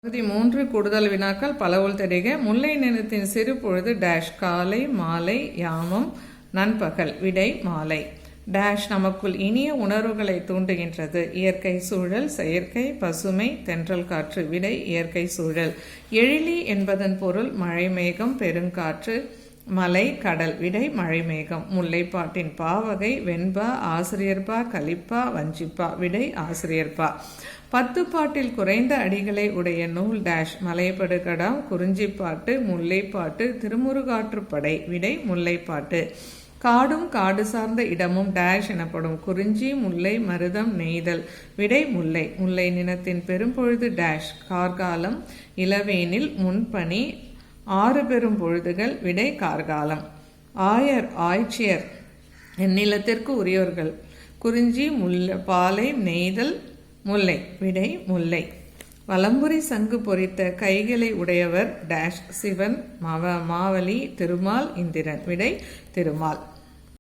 பகுதி 3 கூடுதல் வினாக்கள் பலவுள் தெரிக. முல்லை நிறத்தின் சிறு பொழுது டேஷ் காலை மாலை யாமம் நண்பகல். விடை மாலை. டேஷ் நமக்குள் இனிய உணர்வுகளை தூண்டுகின்றது. இயற்கை சூழல், செயற்கை, பசுமை, தென்றல் காற்று. விடை இயற்கை சூழல். எழிலி என்பதன் பொருள் மழை மேகம், பெருங்காற்று, மலை, கடல். விடை மழை மேகம். முல்லைப்பாட்டின் பாவகை வெண்பா, ஆசிரியர்பா, கலிப்பா, வஞ்சிப்பா. விடை ஆசிரியர்பா. 10 பாட்டில் குறைந்த அடிகளை உடைய நூல் டேஷ் மலைப்படுகடாம், குறிஞ்சிப்பாட்டு, முல்லைப்பாட்டு, திருமுருகாற்றுப்படை. விடை முல்லைப்பாட்டு. காடும் காடு சார்ந்த இடமும் டேஷ் எனப்படும். குறிஞ்சி, முல்லை, மருதம், நெய்தல். விடை முல்லை. முல்லை நிலத்தின் பெரும்பொழுது டேஷ் கார்காலம், இளவேனில், முன்பனி, 6 பெரும் பொழுதுகள். விடை கார்காலம். ஆயர் ஆய்ச்சியர் இந்நிலத்திற்கு உரியவர்கள். குறிஞ்சி, முல்லை, பாலை, நெய்தல், முல்லை. விடை முல்லை. வலம்புரி சங்கு பொறித்த கைகளை உடையவர் டேஷ் சிவன், மாவலி, திருமால், இந்திரன். விடை திருமால்.